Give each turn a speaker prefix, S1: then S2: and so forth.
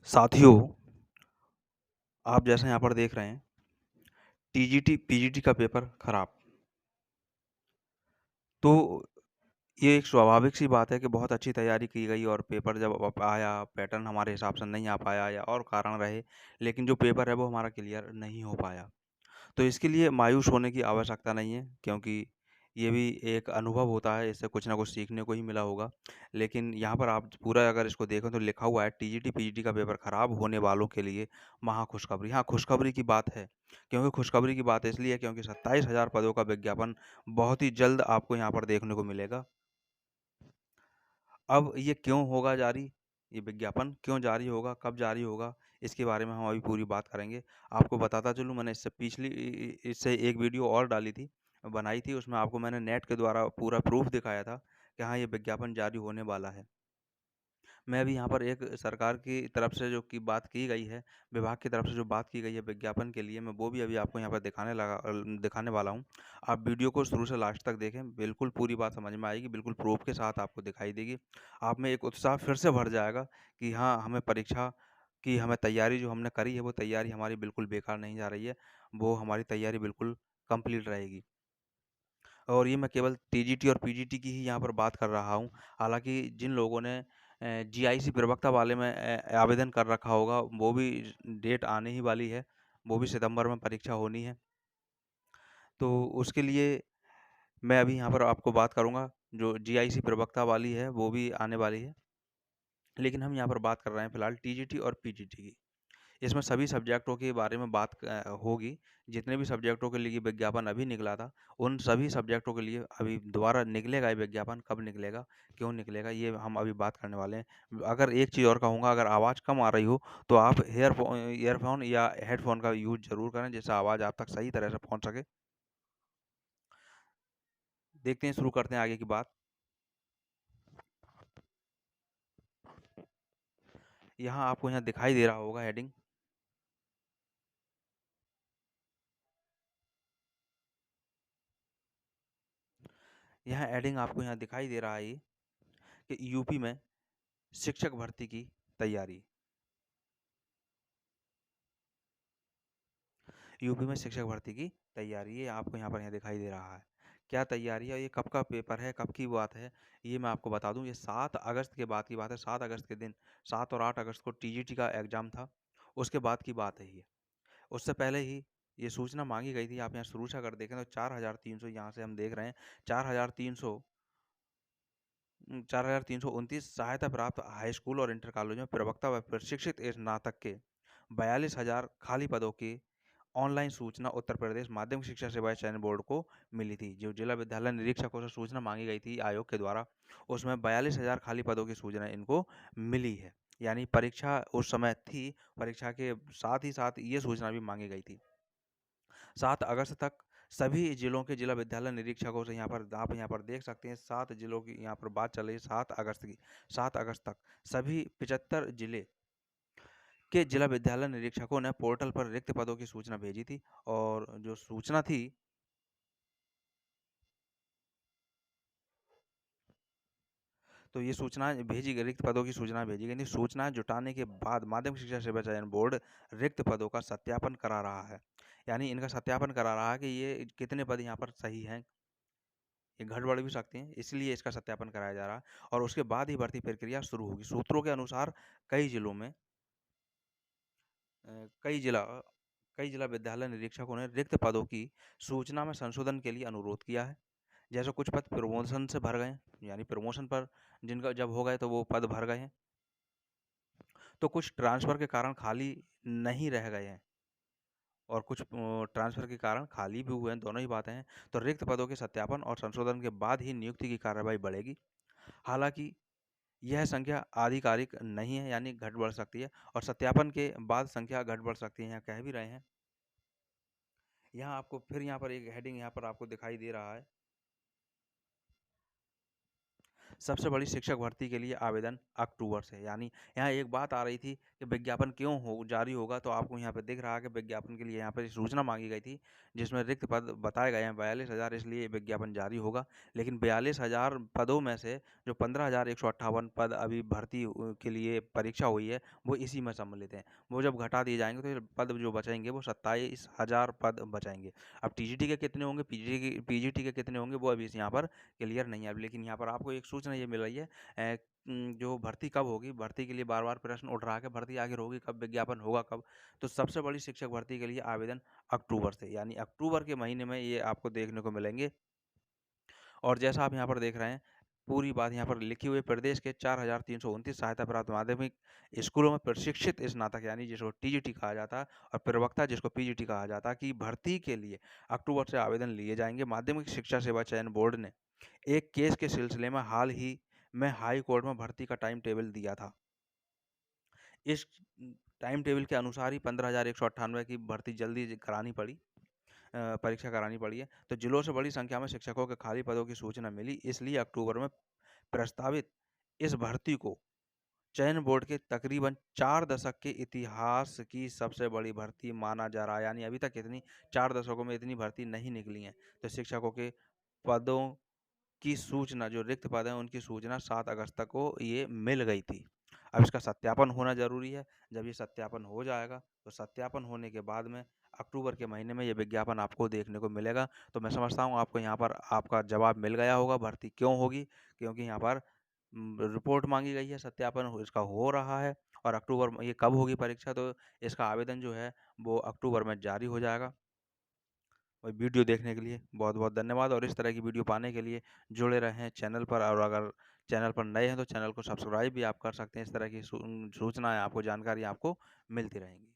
S1: साथियों, आप जैसा यहाँ पर देख रहे हैं, टीजीटी, पीजीटी का पेपर खराब। तो ये एक स्वाभाविक सी बात है कि बहुत अच्छी तैयारी की गई और पेपर जब आया, पैटर्न हमारे हिसाब से नहीं आ पाया या और कारण रहे, लेकिन जो पेपर है वो हमारा क्लियर नहीं हो पाया। तो इसके लिए मायूस होने की आवश्यकता नहीं है, क्योंकि ये भी एक अनुभव होता है, इससे कुछ ना कुछ सीखने को ही मिला होगा। लेकिन यहाँ पर आप पूरा अगर इसको देखें तो लिखा हुआ है टीजीटी पीजीटी का पेपर खराब होने वालों के लिए महा खुशखबरी। हाँ, खुशखबरी की बात है, क्योंकि खुशखबरी की बात इसलिए है क्योंकि 27,000 पदों का विज्ञापन बहुत ही जल्द आपको यहाँ पर देखने को मिलेगा। अब ये क्यों होगा जारी? ये विज्ञापन क्यों जारी होगा? कब जारी होगा? इसके बारे में हम अभी पूरी बात करेंगे। आपको बताता चलूँ, मैंने इससे पिछली इससे एक वीडियो और डाली थी, बनाई थी, उसमें आपको मैंने नेट के द्वारा पूरा प्रूफ़ दिखाया था कि हाँ, ये विज्ञापन जारी होने वाला है। मैं अभी यहाँ पर एक सरकार की तरफ से जो की बात की गई है, विभाग की तरफ से जो बात की गई है विज्ञापन के लिए, मैं वो भी अभी आपको यहाँ पर दिखाने वाला हूँ। आप वीडियो को शुरू से लास्ट तक देखें, बिल्कुल पूरी बात समझ में आएगी, बिल्कुल प्रूफ़ के साथ आपको दिखाई देगी। आप में एक उत्साह फिर से भर जाएगा कि हाँ, हमें परीक्षा की हमें तैयारी जो हमने करी है, वो तैयारी हमारी बिल्कुल बेकार नहीं जा रही है, वो हमारी तैयारी बिल्कुल कंप्लीट रहेगी। और ये मैं केवल टीजीटी और पीजीटी की ही यहाँ पर बात कर रहा हूँ। हालाँकि जिन लोगों ने जीआईसी प्रवक्ता वाले में आवेदन कर रखा होगा, वो भी डेट आने ही वाली है। वो भी सितंबर में परीक्षा होनी है। तो उसके लिए मैं अभी यहाँ पर आपको बात करूँगा, जो जीआईसी प्रवक्ता वाली है, वो भी आने वाली है। लेकिन हम यहाँ पर बात कर रहे हैं फ़िलहाल टीजीटी और पीजीटी की। इसमें सभी सब्जेक्टों के बारे में बात होगी। जितने भी सब्जेक्टों के लिए विज्ञापन अभी निकला था, उन सभी सब्जेक्टों के लिए अभी दोबारा निकलेगा ये विज्ञापन, कब निकलेगा, क्यों निकलेगा, ये हम अभी बात करने वाले हैं। अगर एक चीज़ और कहूँगा, अगर आवाज़ कम आ रही हो, तो आप ईयरफ़ोन या हेडफ़ोन का यूज़ ज़रूर करें, जिससे आवाज़ आप तक सही तरह से पहुँच सके। देखते हैं, शुरू करते हैं आगे की बात। यहाँ आपको यहाँ दिखाई दे रहा होगा हेडिंग। यहाँ हेडिंग आपको यहाँ दिखाई दे रहा है ये, कि यूपी में शिक्षक भर्ती की तैयारी। यूपी में शिक्षक भर्ती की तैयारी, ये आपको यहाँ पर यहाँ दिखाई दे रहा है। क्या तैयारी है, ये कब का पेपर है, कब की बात है, ये मैं आपको बता दूँ। ये 7 अगस्त के बाद की बात है। 7 अगस्त के दिन, 7 और 8 अगस्त को टीजीटी का एग्ज़ाम था, उसके बाद की बात है ये। उससे पहले ही ये सूचना माँगी गई थी। आप यहाँ शुरू से अगर देखें तो 4,300, यहाँ से हम देख रहे हैं 4,300 4,329 सहायता प्राप्त हाई स्कूल और इंटर कॉलेज में प्रवक्ता व प्रशिक्षित स्नातक के 42,000 खाली पदों की ऑनलाइन सूचना उत्तर प्रदेश माध्यमिक शिक्षा सेवा चयन बोर्ड को मिली थी। जो जिला विद्यालय निरीक्षकों से सूचना मांगी गई थी आयोग के द्वारा, उसमें 42,000 खाली पदों की सूचना इनको मिली है। यानी परीक्षा उस समय थी, परीक्षा के साथ ही साथ ये सूचना भी मांगी गई थी। 7 अगस्त तक सभी जिलों के जिला विद्यालय निरीक्षकों से, यहाँ पर आप यहाँ पर देख सकते हैं 7 जिलों की यहाँ पर बात चल रही है, 7 अगस्त की। 7 अगस्त तक सभी 75 जिले के जिला विद्यालय निरीक्षकों ने पोर्टल पर रिक्त पदों की सूचना भेजी थी। और जो सूचना थी, तो ये सूचना भेजी गई, रिक्त पदों की सूचना भेजी गई थी। सूचना जुटाने के बाद माध्यमिक शिक्षा सेवा चयन बोर्ड रिक्त पदों का सत्यापन करा रहा है। यानी इनका सत्यापन करा रहा है कि ये कितने पद यहाँ पर सही हैं, ये घट-बढ़ भी सकते हैं, इसलिए इसका सत्यापन कराया जा रहा है। और उसके बाद ही भर्ती प्रक्रिया शुरू होगी। सूत्रों के अनुसार कई जिलों में अ, कई जिला कई जिला विद्यालय निरीक्षकों ने रिक्त पदों की सूचना में संशोधन के लिए अनुरोध किया है। जैसे कुछ पद प्रमोशन से भर गए हैं, यानी प्रमोशन पर जिनका जब हो गए तो वो पद भर गए हैं। तो कुछ ट्रांसफ़र के कारण खाली नहीं रह गए हैं, और कुछ ट्रांसफ़र के कारण खाली भी हुए हैं, दोनों ही बातें हैं। तो रिक्त पदों के सत्यापन और संशोधन के बाद ही नियुक्ति की कार्रवाई बढ़ेगी। हालाँकि यह संख्या आधिकारिक नहीं है, यानी घट-बढ़ सकती है, और सत्यापन के बाद संख्या घट-बढ़ सकती है, यहाँ कह भी रहे हैं। यहाँ आपको फिर यहाँ पर एक हेडिंग यहाँ पर आपको दिखाई दे रहा है, सबसे बड़ी शिक्षक भर्ती के लिए आवेदन अक्टूबर से, यानी यहाँ एक बात आ रही थी कि विज्ञापन क्यों हो जारी होगा, तो आपको यहाँ पे दिख रहा है कि विज्ञापन के लिए यहाँ पर सूचना मांगी गई थी, जिसमें रिक्त पद बताए गए हैं 42,000, इसलिए विज्ञापन जारी होगा। लेकिन 42,000 पदों में से जो 15,158 पद अभी भर्ती के लिए परीक्षा हुई है, वो इसी में सम्मिलित हैं। वो जब घटा दिए जाएंगे तो ये पद जो बचेंगे वो 27,000 पद बचेंगे। अब टीजीटी के कितने होंगे, पीजीटी के कितने होंगे, वो अभी यहाँ पर क्लियर नहीं है। अब लेकिन यहाँ पर आपको एक सूचना ये मिल रही है, जो भर्ती कब होगी, भर्ती के लिए बार-बार प्रश्न उठ रहा है कि भर्ती आखिर होगी कब, विज्ञापन होगा कब? तो सबसे बड़ी शिक्षक भर्ती के लिए आवेदन अक्टूबर से, यानी अक्टूबर के महीने में ये आपको देखने को मिलेंगे। और जैसा आप यहाँ पर देख रहे हैं, पूरी बात यहाँ पर लिखी हुई है, प्रदेश के 4,329 सहायता प्राप्त माध्यमिक स्कूलों में प्रशिक्षित स्नातक, यानी जिसको टीजीटी कहा जाता है, और प्रवक्ता जिसको पीजीटी कहा जाता है, की भर्ती के लिए अक्टूबर से आवेदन लिए जाएंगे। माध्यमिक शिक्षा सेवा चयन बोर्ड ने एक केस के सिलसिले में हाल ही में हाई कोर्ट में भर्ती का टाइम टेबल दिया था। इस टाइम टेबल के अनुसार ही 15,198 की भर्ती जल्दी करानी पड़ी, परीक्षा करानी पड़ी है। तो जिलों से बड़ी संख्या में शिक्षकों के खाली पदों की सूचना मिली, इसलिए अक्टूबर में प्रस्तावित इस भर्ती को चयन बोर्ड के तकरीबन 4 दशक के इतिहास की सबसे बड़ी भर्ती माना जा रहा है। यानी अभी तक इतनी 4 दशकों में इतनी भर्ती नहीं निकली है। तो शिक्षकों के पदों की सूचना, जो रिक्त पद हैं उनकी सूचना 7 अगस्त तक को ये मिल गई थी। अब इसका सत्यापन होना ज़रूरी है। जब ये सत्यापन हो जाएगा, तो सत्यापन होने के बाद में अक्टूबर के महीने में ये विज्ञापन आपको देखने को मिलेगा। तो मैं समझता हूँ आपको यहाँ पर आपका जवाब मिल गया होगा, भर्ती क्यों होगी? क्योंकि यहाँ पर रिपोर्ट माँगी गई है, सत्यापन इसका हो रहा है, और अक्टूबर में ये कब होगी परीक्षा, तो इसका आवेदन जो है वो अक्टूबर में जारी हो जाएगा। और वीडियो देखने के लिए बहुत-बहुत धन्यवाद, और इस तरह की वीडियो पाने के लिए जुड़े रहें चैनल पर, और अगर चैनल पर नए हैं तो चैनल को सब्सक्राइब भी आप कर सकते हैं। इस तरह की सूचनाएँ आपको, जानकारी आपको मिलती रहेंगी।